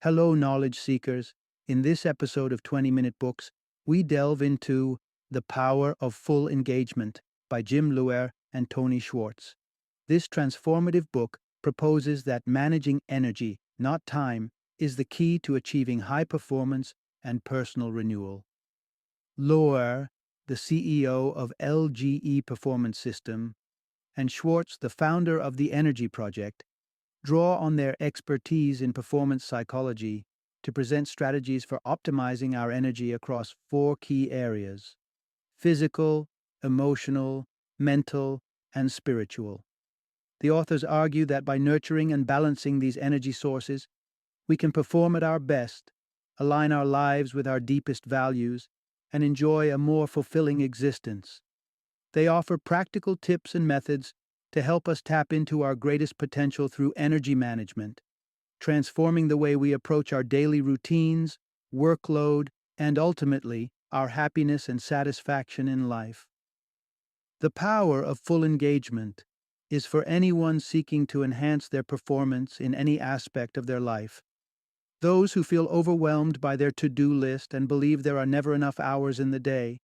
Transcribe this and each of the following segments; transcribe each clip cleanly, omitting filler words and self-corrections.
Hello, knowledge seekers. In this episode of 20-Minute Books, we delve into The Power of Full Engagement by Jim Loehr and Tony Schwartz. This transformative book proposes that managing energy, not time, is the key to achieving high performance and personal renewal. Loehr, the CEO of LGE Performance System, and Schwartz, the founder of the Energy Project, draw on their expertise in performance psychology to present strategies for optimizing our energy across four key areas: physical, emotional, mental, and spiritual. The authors argue that by nurturing and balancing these energy sources, we can perform at our best, align our lives with our deepest values, and enjoy a more fulfilling existence. They offer practical tips and methods to help us tap into our greatest potential through energy management, transforming the way we approach our daily routines, workload, and ultimately, our happiness and satisfaction in life. The power of full engagement is for anyone seeking to enhance their performance in any aspect of their life. Those who feel overwhelmed by their to-do list and believe there are never enough hours in the day,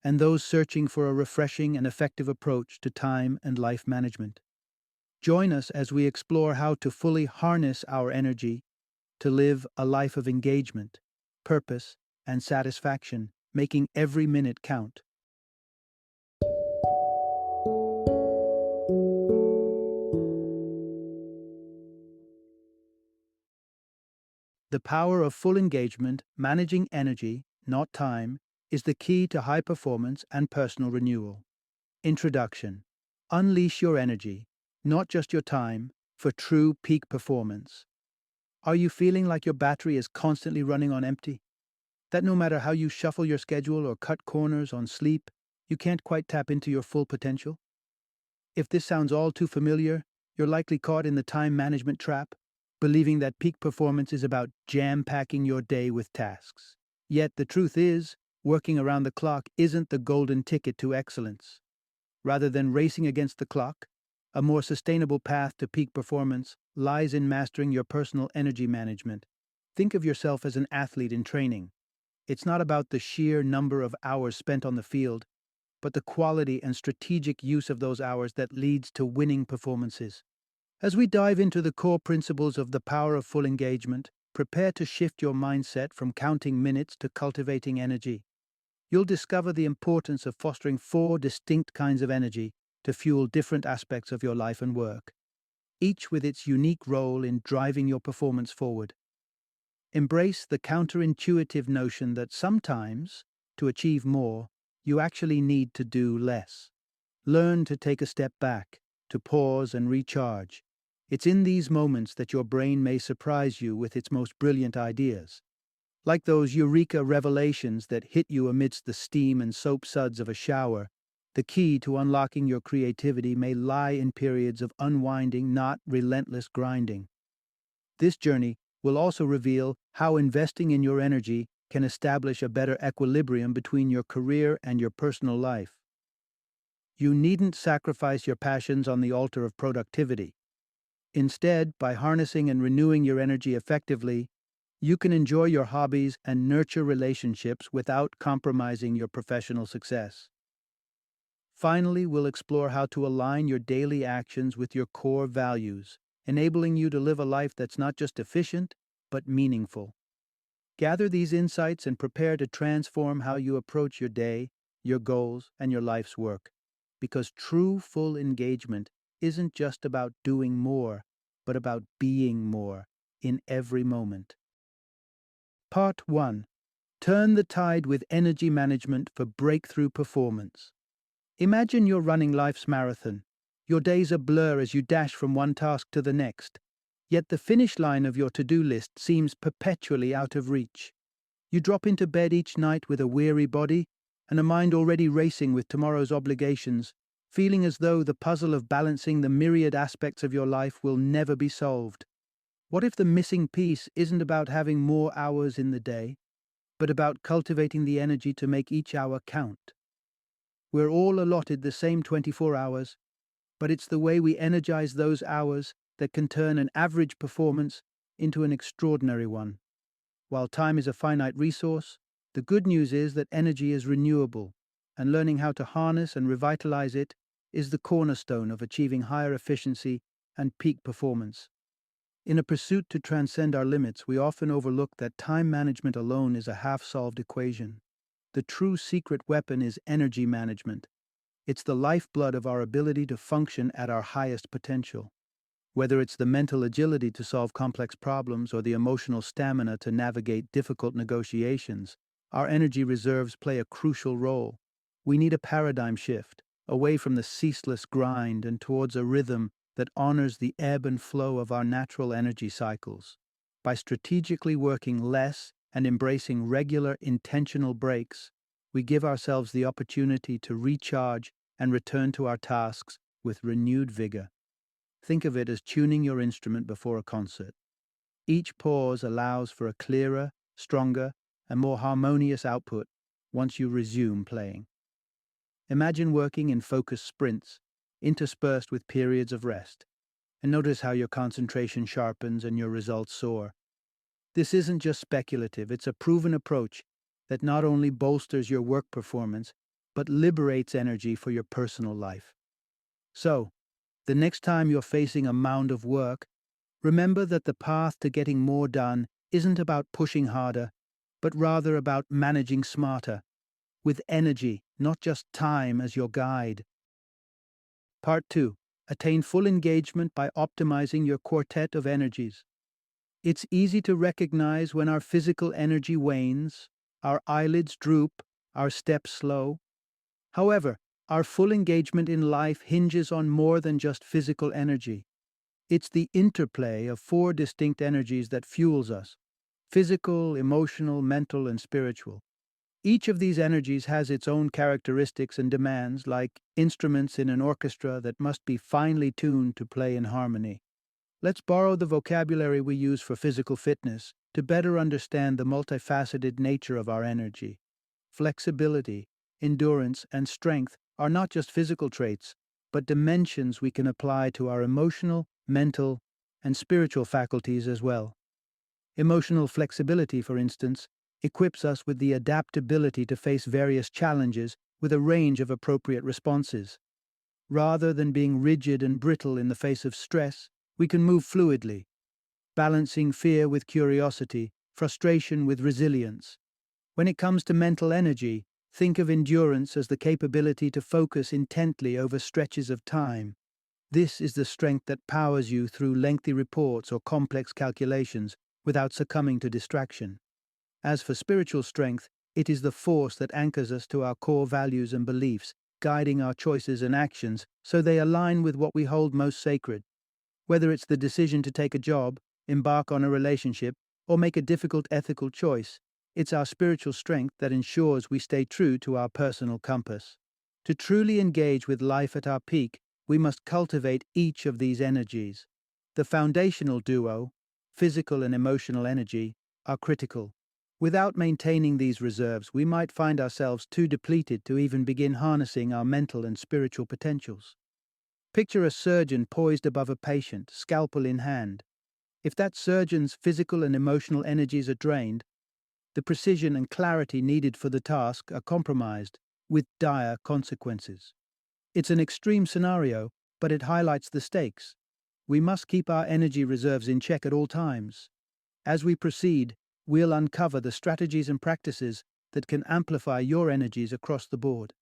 and those searching for a refreshing and effective approach to time and life management. Join us as we explore how to fully harness our energy to live a life of engagement, purpose, and satisfaction, making every minute count. The power of full engagement, managing energy, not time, is the key to high performance and personal renewal. Introduction. Unleash your energy, not just your time, for true peak performance. Are you feeling like your battery is constantly running on empty? That no matter how you shuffle your schedule or cut corners on sleep, you can't quite tap into your full potential? If this sounds all too familiar, you're likely caught in the time management trap, believing that peak performance is about jam-packing your day with tasks. Yet the truth is, working around the clock isn't the golden ticket to excellence. Rather than racing against the clock, a more sustainable path to peak performance lies in mastering your personal energy management. Think of yourself as an athlete in training. It's not about the sheer number of hours spent on the field, but the quality and strategic use of those hours that leads to winning performances. As we dive into the core principles of the power of full engagement, prepare to shift your mindset from counting minutes to cultivating energy. You'll discover the importance of fostering four distinct kinds of energy to fuel different aspects of your life and work, each with its unique role in driving your performance forward. Embrace the counterintuitive notion that sometimes, to achieve more, you actually need to do less. Learn to take a step back, to pause and recharge. It's in these moments that your brain may surprise you with its most brilliant ideas. Like those eureka revelations that hit you amidst the steam and soap suds of a shower, the key to unlocking your creativity may lie in periods of unwinding, not relentless grinding. This journey will also reveal how investing in your energy can establish a better equilibrium between your career and your personal life. You needn't sacrifice your passions on the altar of productivity. Instead, by harnessing and renewing your energy effectively, you can enjoy your hobbies and nurture relationships without compromising your professional success. Finally, we'll explore how to align your daily actions with your core values, enabling you to live a life that's not just efficient, but meaningful. Gather these insights and prepare to transform how you approach your day, your goals, and your life's work. Because true full engagement isn't just about doing more, but about being more in every moment. Part 1. Turn the tide with energy management for breakthrough performance. Imagine you're running life's marathon. Your days a blur as you dash from one task to the next, yet the finish line of your to-do list seems perpetually out of reach. You drop into bed each night with a weary body and a mind already racing with tomorrow's obligations, feeling as though the puzzle of balancing the myriad aspects of your life will never be solved. What if the missing piece isn't about having more hours in the day, but about cultivating the energy to make each hour count? We're all allotted the same 24 hours, but it's the way we energize those hours that can turn an average performance into an extraordinary one. While time is a finite resource, the good news is that energy is renewable, and learning how to harness and revitalize it is the cornerstone of achieving higher efficiency and peak performance. In a pursuit to transcend our limits, we often overlook that time management alone is a half-solved equation. The true secret weapon is energy management. It's the lifeblood of our ability to function at our highest potential. Whether it's the mental agility to solve complex problems or the emotional stamina to navigate difficult negotiations, our energy reserves play a crucial role. We need a paradigm shift, away from the ceaseless grind and towards a rhythm that honors the ebb and flow of our natural energy cycles. By strategically working less and embracing regular, intentional breaks, we give ourselves the opportunity to recharge and return to our tasks with renewed vigor. Think of it as tuning your instrument before a concert. Each pause allows for a clearer, stronger, and more harmonious output once you resume playing. Imagine working in focused sprints, interspersed with periods of rest, and notice how your concentration sharpens and your results soar. This isn't just speculative, it's a proven approach that not only bolsters your work performance, but liberates energy for your personal life. So, the next time you're facing a mound of work, remember that the path to getting more done isn't about pushing harder, but rather about managing smarter, with energy, not just time, as your guide. Part 2. Attain full engagement by optimizing your quartet of energies. It's easy to recognize when our physical energy wanes, our eyelids droop, our steps slow. However, our full engagement in life hinges on more than just physical energy. It's the interplay of four distinct energies that fuels us: physical, emotional, mental, and spiritual. Each of these energies has its own characteristics and demands, like instruments in an orchestra that must be finely tuned to play in harmony. Let's borrow the vocabulary we use for physical fitness to better understand the multifaceted nature of our energy. Flexibility, endurance, and strength are not just physical traits, but dimensions we can apply to our emotional, mental, and spiritual faculties as well. Emotional flexibility, for instance, equips us with the adaptability to face various challenges with a range of appropriate responses. Rather than being rigid and brittle in the face of stress, we can move fluidly, balancing fear with curiosity, frustration with resilience. When it comes to mental energy, think of endurance as the capability to focus intently over stretches of time. This is the strength that powers you through lengthy reports or complex calculations without succumbing to distraction. As for spiritual strength, it is the force that anchors us to our core values and beliefs, guiding our choices and actions so they align with what we hold most sacred. Whether it's the decision to take a job, embark on a relationship, or make a difficult ethical choice, it's our spiritual strength that ensures we stay true to our personal compass. To truly engage with life at our peak, we must cultivate each of these energies. The foundational duo, physical and emotional energy, are critical. Without maintaining these reserves, we might find ourselves too depleted to even begin harnessing our mental and spiritual potentials. Picture a surgeon poised above a patient, scalpel in hand. If that surgeon's physical and emotional energies are drained, the precision and clarity needed for the task are compromised, with dire consequences. It's an extreme scenario, but it highlights the stakes. We must keep our energy reserves in check at all times. As we proceed, we'll uncover the strategies and practices that can amplify your energies across the board.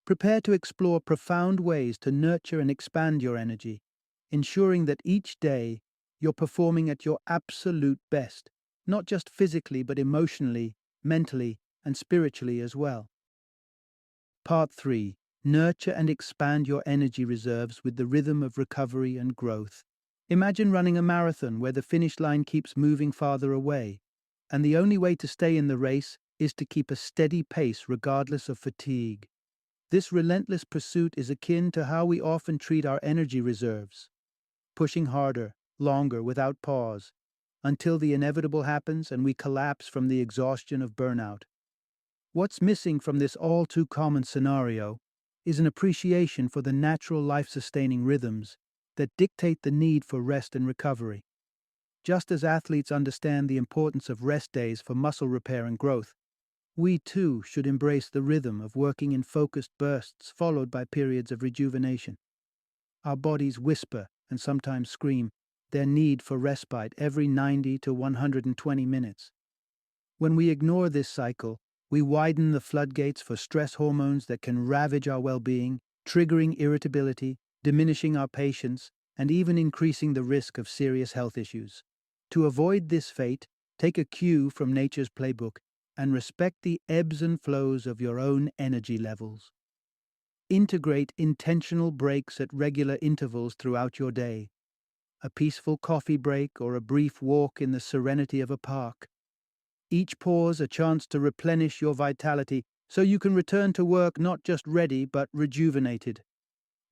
Prepare to explore profound ways to nurture and expand your energy, ensuring that each day you're performing at your absolute best, not just physically but emotionally, mentally, and spiritually as well. Part 3. Nurture and expand your energy reserves with the rhythm of recovery and growth. Imagine running a marathon where the finish line keeps moving farther away, and the only way to stay in the race is to keep a steady pace regardless of fatigue. This relentless pursuit is akin to how we often treat our energy reserves, pushing harder, longer, without pause, until the inevitable happens and we collapse from the exhaustion of burnout. What's missing from this all-too-common scenario is an appreciation for the natural life-sustaining rhythms that dictate the need for rest and recovery. Just as athletes understand the importance of rest days for muscle repair and growth, we too should embrace the rhythm of working in focused bursts followed by periods of rejuvenation. Our bodies whisper and sometimes scream their need for respite every 90 to 120 minutes. When we ignore this cycle, we widen the floodgates for stress hormones that can ravage our well-being, triggering irritability, diminishing our patience, and even increasing the risk of serious health issues. To avoid this fate, take a cue from nature's playbook and respect the ebbs and flows of your own energy levels. Integrate intentional breaks at regular intervals throughout your day. A peaceful coffee break or a brief walk in the serenity of a park. Each pause a chance to replenish your vitality so you can return to work not just ready but rejuvenated.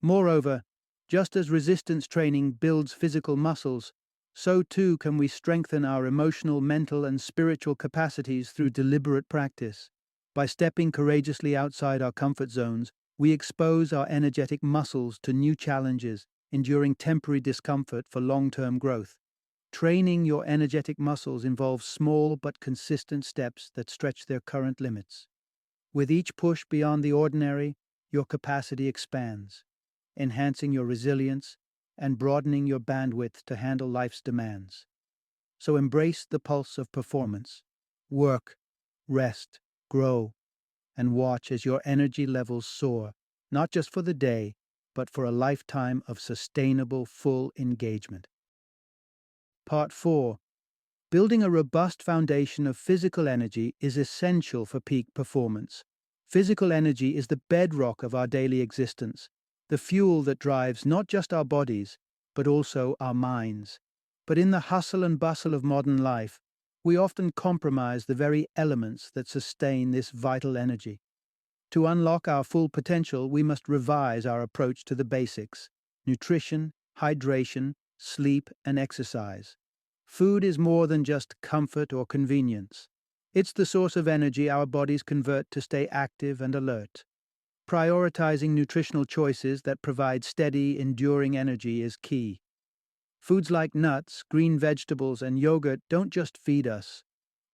Moreover, just as resistance training builds physical muscles, so too can we strengthen our emotional, mental, and spiritual capacities through deliberate practice. By stepping courageously outside our comfort zones, we expose our energetic muscles to new challenges, enduring temporary discomfort for long-term growth. Training your energetic muscles involves small but consistent steps that stretch their current limits. With each push beyond the ordinary, your capacity expands, enhancing your resilience and broadening your bandwidth to handle life's demands. So embrace the pulse of performance. Work, rest, grow, and watch as your energy levels soar, not just for the day, but for a lifetime of sustainable, full engagement. Part 4. Building a robust foundation of physical energy is essential for peak performance. Physical energy is the bedrock of our daily existence, the fuel that drives not just our bodies, but also our minds. But in the hustle and bustle of modern life, we often compromise the very elements that sustain this vital energy. To unlock our full potential, we must revise our approach to the basics: nutrition, hydration, sleep, and exercise. Food is more than just comfort or convenience. It's the source of energy our bodies convert to stay active and alert. Prioritizing nutritional choices that provide steady, enduring energy is key. Foods like nuts, green vegetables, and yogurt don't just feed us,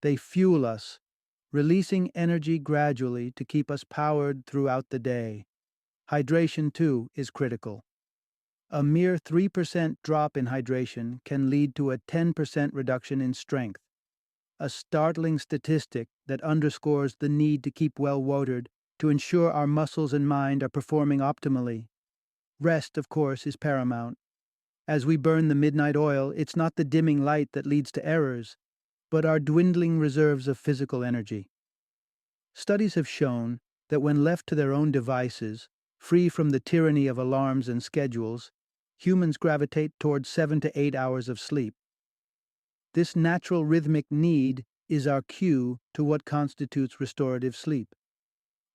they fuel us, releasing energy gradually to keep us powered throughout the day. Hydration, too, is critical. A mere 3% drop in hydration can lead to a 10% reduction in strength, a startling statistic that underscores the need to keep well watered to ensure our muscles and mind are performing optimally. Rest, of course, is paramount. As we burn the midnight oil, it's not the dimming light that leads to errors, but our dwindling reserves of physical energy. Studies have shown that when left to their own devices, free from the tyranny of alarms and schedules, humans gravitate toward 7 to 8 hours of sleep. This natural rhythmic need is our cue to what constitutes restorative sleep.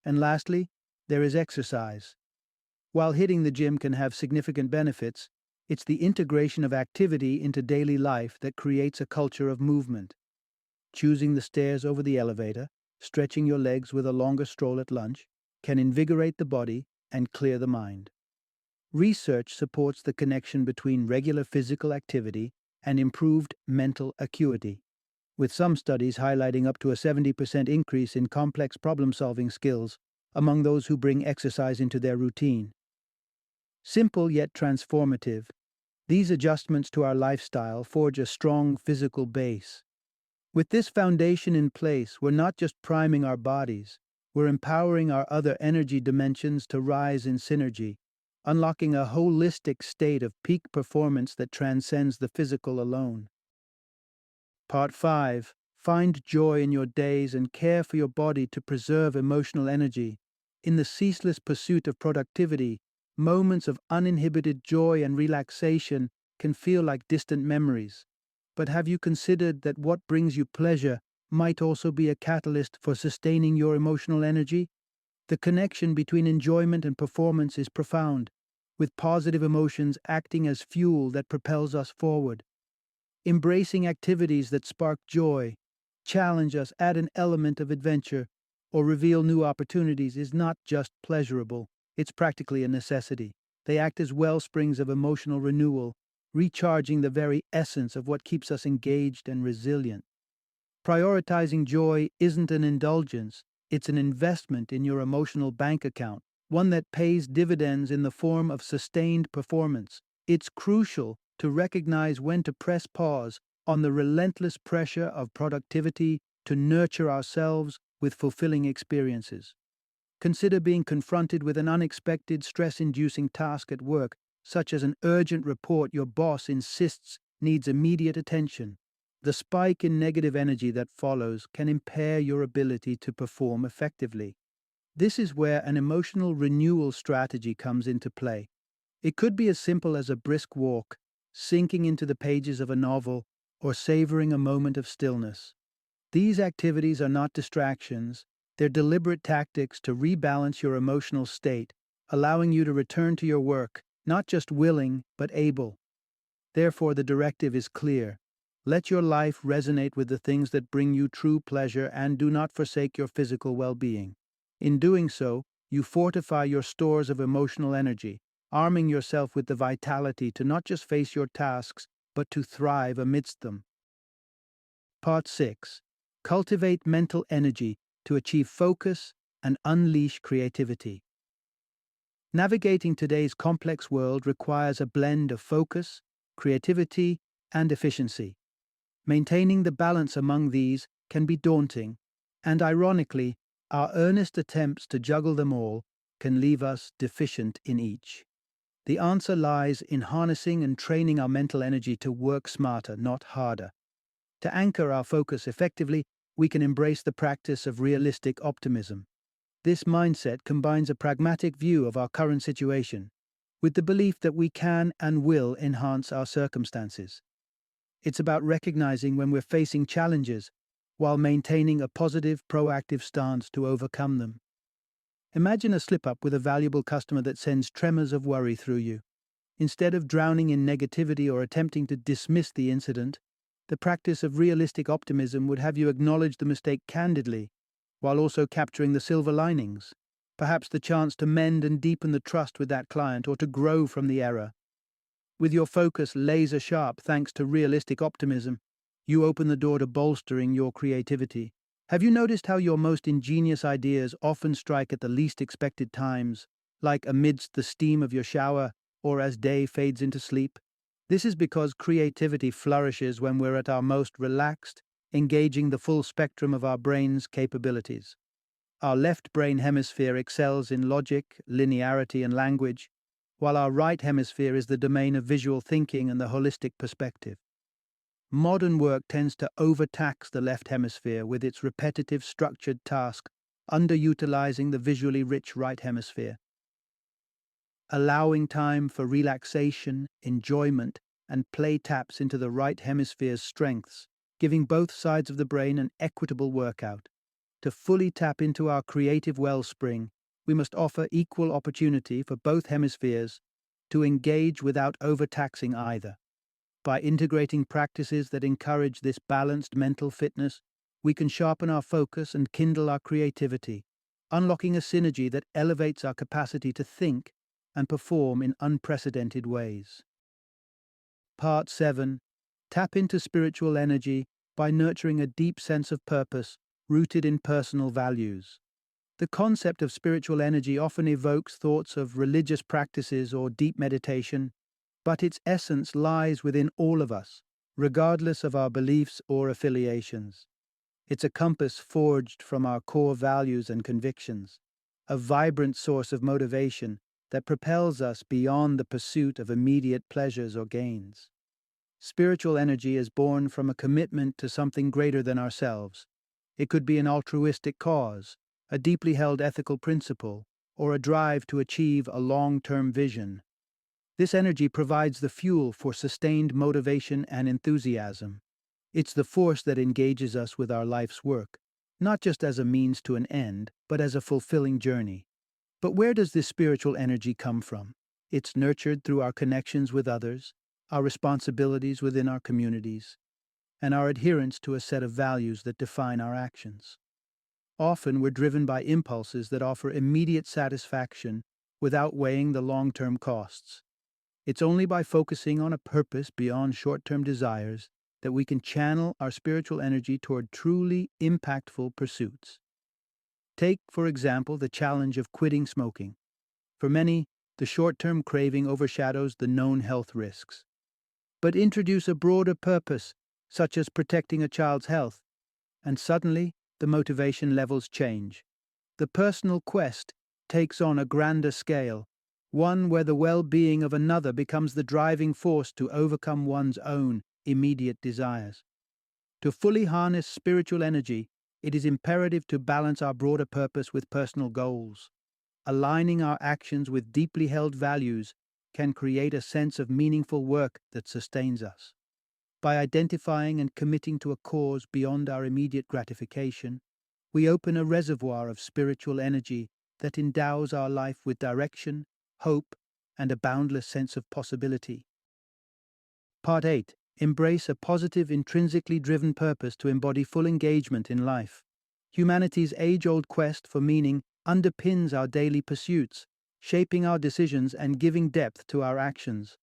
And lastly, there is exercise. While hitting the gym can have significant benefits, it's the integration of activity into daily life that creates a culture of movement. Choosing the stairs over the elevator, stretching your legs with a longer stroll at lunch, can invigorate the body and clear the mind. Research supports the connection between regular physical activity and improved mental acuity, with some studies highlighting up to a 70% increase in complex problem-solving skills among those who bring exercise into their routine. Simple yet transformative, these adjustments to our lifestyle forge a strong physical base. With this foundation in place, we're not just priming our bodies, we're empowering our other energy dimensions to rise in synergy, unlocking a holistic state of peak performance that transcends the physical alone. Part 5. Find joy in your days and care for your body to preserve emotional energy. In the ceaseless pursuit of productivity, moments of uninhibited joy and relaxation can feel like distant memories. But have you considered that what brings you pleasure might also be a catalyst for sustaining your emotional energy? The connection between enjoyment and performance is profound, with positive emotions acting as fuel that propels us forward. Embracing activities that spark joy, challenge us, add an element of adventure, or reveal new opportunities is not just pleasurable, it's practically a necessity. They act as wellsprings of emotional renewal, recharging the very essence of what keeps us engaged and resilient. Prioritizing joy isn't an indulgence, it's an investment in your emotional bank account, one that pays dividends in the form of sustained performance. It's crucial to recognize when to press pause on the relentless pressure of productivity to nurture ourselves with fulfilling experiences. Consider being confronted with an unexpected stress-inducing task at work, such as an urgent report your boss insists needs immediate attention. The spike in negative energy that follows can impair your ability to perform effectively. This is where an emotional renewal strategy comes into play. It could be as simple as a brisk walk, sinking into the pages of a novel, or savoring a moment of stillness. These activities are not distractions, they're deliberate tactics to rebalance your emotional state, allowing you to return to your work, not just willing, but able. Therefore, the directive is clear. Let your life resonate with the things that bring you true pleasure and do not forsake your physical well-being. In doing so, you fortify your stores of emotional energy, arming yourself with the vitality to not just face your tasks, but to thrive amidst them. Part 6. Cultivate mental energy to achieve focus and unleash creativity. Navigating today's complex world requires a blend of focus, creativity, and efficiency. Maintaining the balance among these can be daunting, and ironically, our earnest attempts to juggle them all can leave us deficient in each. The answer lies in harnessing and training our mental energy to work smarter, not harder. To anchor our focus effectively, we can embrace the practice of realistic optimism. This mindset combines a pragmatic view of our current situation with the belief that we can and will enhance our circumstances. It's about recognizing when we're facing challenges while maintaining a positive, proactive stance to overcome them. Imagine a slip-up with a valuable customer that sends tremors of worry through you. Instead of drowning in negativity or attempting to dismiss the incident, the practice of realistic optimism would have you acknowledge the mistake candidly, while also capturing the silver linings, perhaps the chance to mend and deepen the trust with that client or to grow from the error. With your focus laser sharp thanks to realistic optimism, you open the door to bolstering your creativity. Have you noticed how your most ingenious ideas often strike at the least expected times, like amidst the steam of your shower or as day fades into sleep? This is because creativity flourishes when we're at our most relaxed, engaging the full spectrum of our brain's capabilities. Our left brain hemisphere excels in logic, linearity, and language, while our right hemisphere is the domain of visual thinking and the holistic perspective. Modern work tends to overtax the left hemisphere with its repetitive, structured task, underutilizing the visually rich right hemisphere. Allowing time for relaxation, enjoyment, and play taps into the right hemisphere's strengths, giving both sides of the brain an equitable workout. To fully tap into our creative wellspring, we must offer equal opportunity for both hemispheres to engage without overtaxing either. By integrating practices that encourage this balanced mental fitness, we can sharpen our focus and kindle our creativity, unlocking a synergy that elevates our capacity to think and perform in unprecedented ways. Part 7. Tap into spiritual energy by nurturing a deep sense of purpose rooted in personal values. The concept of spiritual energy often evokes thoughts of religious practices or deep meditation, but its essence lies within all of us, regardless of our beliefs or affiliations. It's a compass forged from our core values and convictions, a vibrant source of motivation that propels us beyond the pursuit of immediate pleasures or gains. Spiritual energy is born from a commitment to something greater than ourselves. It could be an altruistic cause, a deeply held ethical principle, or a drive to achieve a long-term vision. This energy provides the fuel for sustained motivation and enthusiasm. It's the force that engages us with our life's work, not just as a means to an end, but as a fulfilling journey. But where does this spiritual energy come from? It's nurtured through our connections with others, our responsibilities within our communities, and our adherence to a set of values that define our actions. Often we're driven by impulses that offer immediate satisfaction without weighing the long-term costs. It's only by focusing on a purpose beyond short-term desires that we can channel our spiritual energy toward truly impactful pursuits. Take, for example, the challenge of quitting smoking. For many, the short-term craving overshadows the known health risks. But introduce a broader purpose, such as protecting a child's health, and suddenly the motivation levels change. The personal quest takes on a grander scale, one where the well-being of another becomes the driving force to overcome one's own immediate desires. To fully harness spiritual energy, it is imperative to balance our broader purpose with personal goals. Aligning our actions with deeply held values can create a sense of meaningful work that sustains us. By identifying and committing to a cause beyond our immediate gratification, we open a reservoir of spiritual energy that endows our life with direction, hope, and a boundless sense of possibility. Part 8. Embrace a positive, intrinsically driven purpose to embody full engagement in life. Humanity's age-old quest for meaning underpins our daily pursuits, shaping our decisions and giving depth to our actions.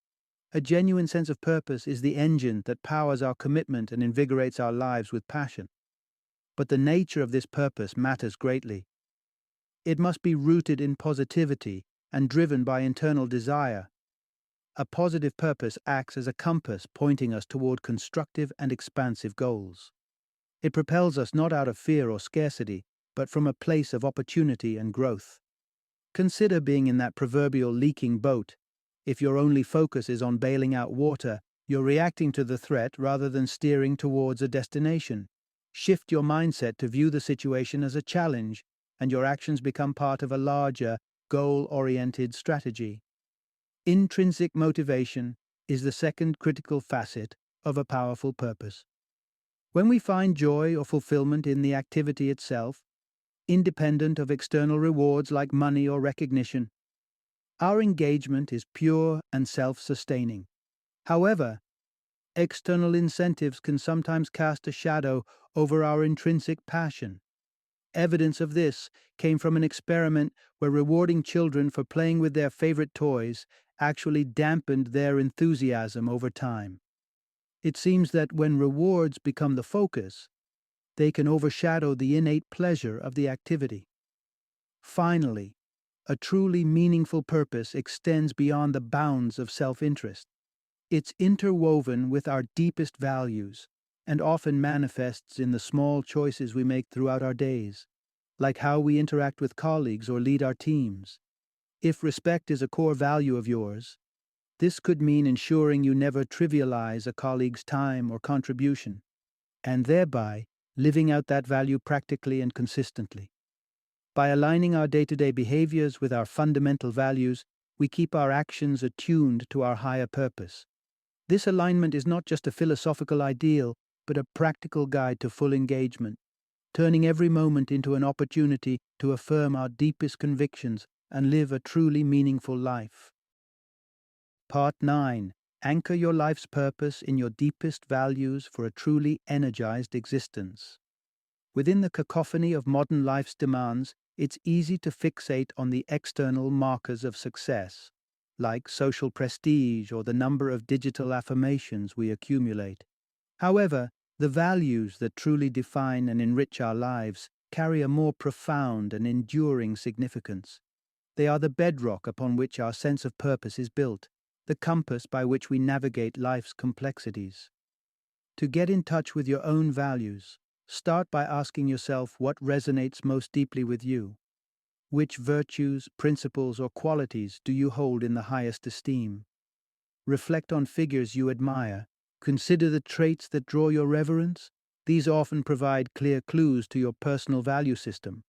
A genuine sense of purpose is the engine that powers our commitment and invigorates our lives with passion. But the nature of this purpose matters greatly. It must be rooted in positivity and driven by internal desire. A positive purpose acts as a compass pointing us toward constructive and expansive goals. It propels us not out of fear or scarcity, but from a place of opportunity and growth. Consider being in that proverbial leaking boat. If your only focus is on bailing out water, you're reacting to the threat rather than steering towards a destination. Shift your mindset to view the situation as a challenge, and your actions become part of a larger, goal-oriented strategy. Intrinsic motivation is the second critical facet of a powerful purpose. When we find joy or fulfillment in the activity itself, independent of external rewards like money or recognition, our engagement is pure and self-sustaining. However, external incentives can sometimes cast a shadow over our intrinsic passion. Evidence of this came from an experiment where rewarding children for playing with their favorite toys actually dampened their enthusiasm over time. It seems that when rewards become the focus, they can overshadow the innate pleasure of the activity. Finally, a truly meaningful purpose extends beyond the bounds of self-interest. It's interwoven with our deepest values and often manifests in the small choices we make throughout our days, like how we interact with colleagues or lead our teams. If respect is a core value of yours, this could mean ensuring you never trivialize a colleague's time or contribution, and thereby living out that value practically and consistently. By aligning our day-to-day behaviors with our fundamental values, we keep our actions attuned to our higher purpose. This alignment is not just a philosophical ideal, but a practical guide to full engagement, turning every moment into an opportunity to affirm our deepest convictions and live a truly meaningful life. Part 9. Anchor your life's purpose in your deepest values for a truly energized existence. Within the cacophony of modern life's demands, it's easy to fixate on the external markers of success, like social prestige or the number of digital affirmations we accumulate. However, the values that truly define and enrich our lives carry a more profound and enduring significance. They are the bedrock upon which our sense of purpose is built, the compass by which we navigate life's complexities. To get in touch with your own values, start by asking yourself what resonates most deeply with you. Which virtues, principles, or qualities do you hold in the highest esteem? Reflect on figures you admire. Consider the traits that draw your reverence. These often provide clear clues to your personal value system.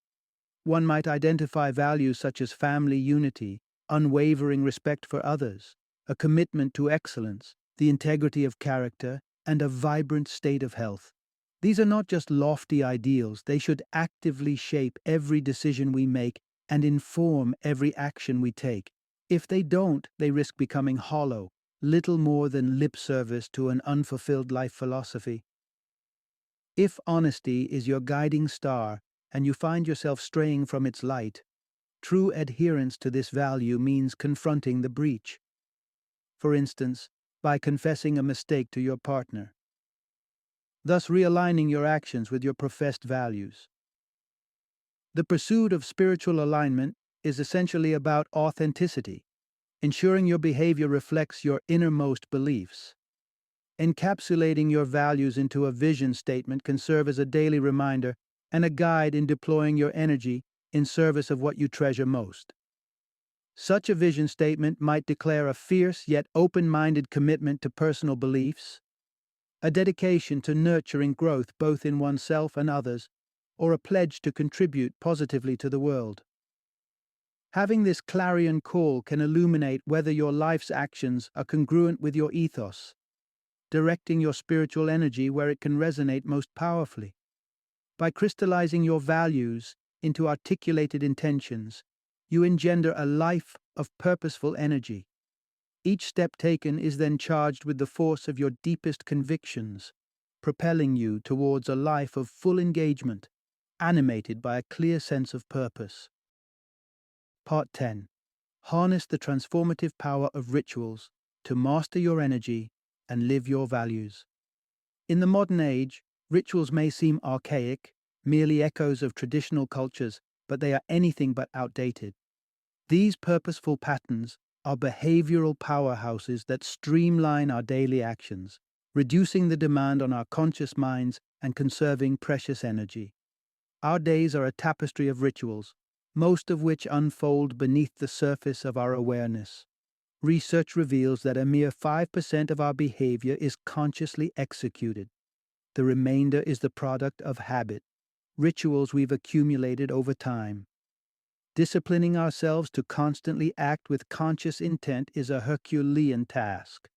One might identify values such as family unity, unwavering respect for others, a commitment to excellence, the integrity of character, and a vibrant state of health. These are not just lofty ideals, they should actively shape every decision we make and inform every action we take. If they don't, they risk becoming hollow, little more than lip service to an unfulfilled life philosophy. If honesty is your guiding star and you find yourself straying from its light, true adherence to this value means confronting the breach. for instance, by confessing a mistake to your partner, thus realigning your actions with your professed values. The pursuit of spiritual alignment is essentially about authenticity, ensuring your behavior reflects your innermost beliefs. Encapsulating your values into a vision statement can serve as a daily reminder and a guide in deploying your energy in service of what you treasure most. Such a vision statement might declare a fierce yet open-minded commitment to personal beliefs, a dedication to nurturing growth both in oneself and others, or a pledge to contribute positively to the world. Having this clarion call can illuminate whether your life's actions are congruent with your ethos, directing your spiritual energy where it can resonate most powerfully. By crystallizing your values into articulated intentions, you engender a life of purposeful energy. Each step taken is then charged with the force of your deepest convictions, propelling you towards a life of full engagement, animated by a clear sense of purpose. Part 10. Harness the transformative power of rituals to master your energy and live your values. In the modern age, rituals may seem archaic, merely echoes of traditional cultures, but they are anything but outdated. These purposeful patterns are behavioral powerhouses that streamline our daily actions, reducing the demand on our conscious minds and conserving precious energy. Our days are a tapestry of rituals, most of which unfold beneath the surface of our awareness. Research reveals that a mere 5% of our behavior is consciously executed. The remainder is the product of habit, rituals we've accumulated over time. Disciplining ourselves to constantly act with conscious intent is a Herculean task.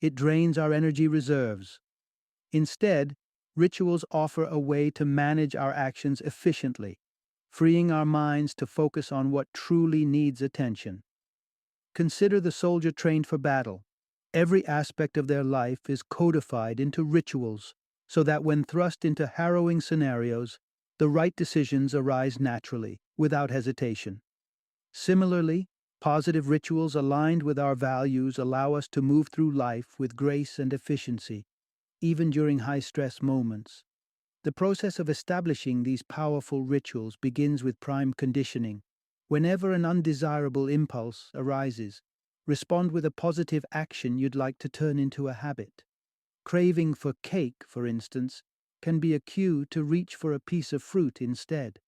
It drains our energy reserves. Instead, rituals offer a way to manage our actions efficiently, freeing our minds to focus on what truly needs attention. Consider the soldier trained for battle. Every aspect of their life is codified into rituals, so that when thrust into harrowing scenarios, the right decisions arise naturally, without hesitation. Similarly, positive rituals aligned with our values allow us to move through life with grace and efficiency, even during high-stress moments. The process of establishing these powerful rituals begins with prime conditioning. Whenever an undesirable impulse arises, respond with a positive action you'd like to turn into a habit. Craving for cake, for instance, can be a cue to reach for a piece of fruit instead.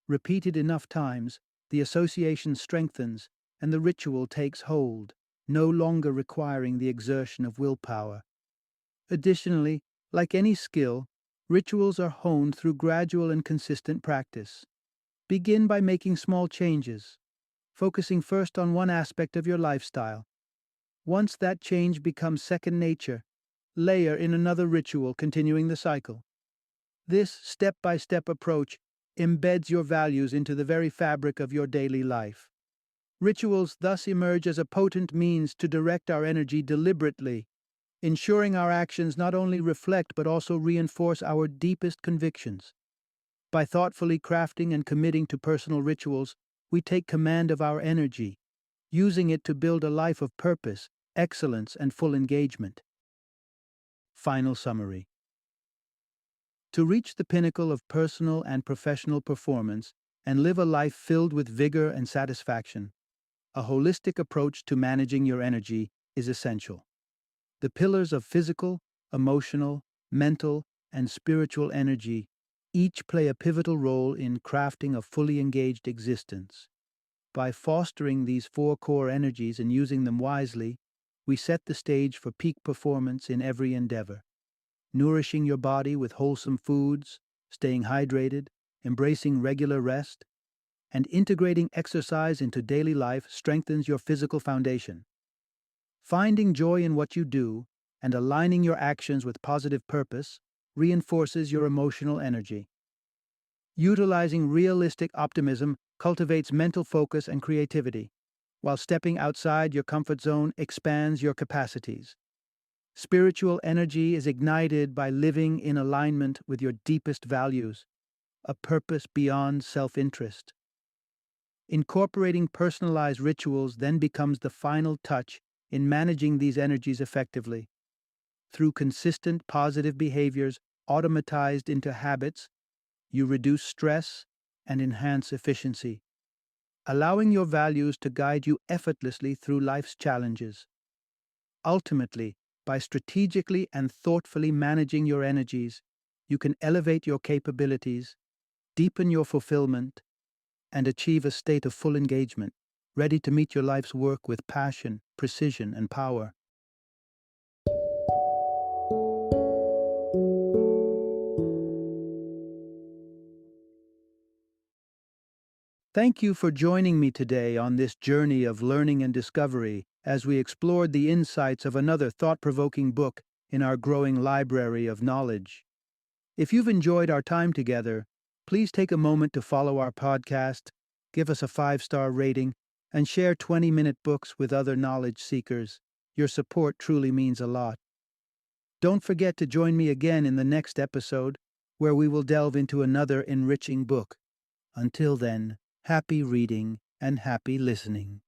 Repeated enough times, the association strengthens and the ritual takes hold, no longer requiring the exertion of willpower. Additionally, like any skill, rituals are honed through gradual and consistent practice. Begin by making small changes, focusing first on one aspect of your lifestyle. Once that change becomes second nature, layer in another ritual, continuing the cycle. This step-by-step approach embeds your values into the very fabric of your daily life. Rituals thus emerge as a potent means to direct our energy deliberately, ensuring our actions not only reflect but also reinforce our deepest convictions. By thoughtfully crafting and committing to personal rituals, we take command of our energy, using it to build a life of purpose, excellence, and full engagement. Final summary. To reach the pinnacle of personal and professional performance and live a life filled with vigor and satisfaction, a holistic approach to managing your energy is essential. The pillars of physical, emotional, mental, and spiritual energy each play a pivotal role in crafting a fully engaged existence. By fostering these four core energies and using them wisely, we set the stage for peak performance in every endeavor. Nourishing your body with wholesome foods, staying hydrated, embracing regular rest, and integrating exercise into daily life strengthens your physical foundation. Finding joy in what you do and aligning your actions with positive purpose reinforces your emotional energy. Utilizing realistic optimism cultivates mental focus and creativity, while stepping outside your comfort zone expands your capacities. Spiritual energy is ignited by living in alignment with your deepest values, a purpose beyond self-interest. Incorporating personalized rituals then becomes the final touch in managing these energies effectively. Through consistent positive behaviors automatized into habits, you reduce stress and enhance efficiency, allowing your values to guide you effortlessly through life's challenges. Ultimately, by strategically and thoughtfully managing your energies, you can elevate your capabilities, deepen your fulfillment, and achieve a state of full engagement, ready to meet your life's work with passion, precision, and power. Thank you for joining me today on this journey of learning and discovery as we explored the insights of another thought-provoking book in our growing library of knowledge. If you've enjoyed our time together, please take a moment to follow our podcast, give us a 5-star rating, and share 20-minute books with other knowledge seekers. Your support truly means a lot. Don't forget to join me again in the next episode, where we will delve into another enriching book. Until then, happy reading and happy listening.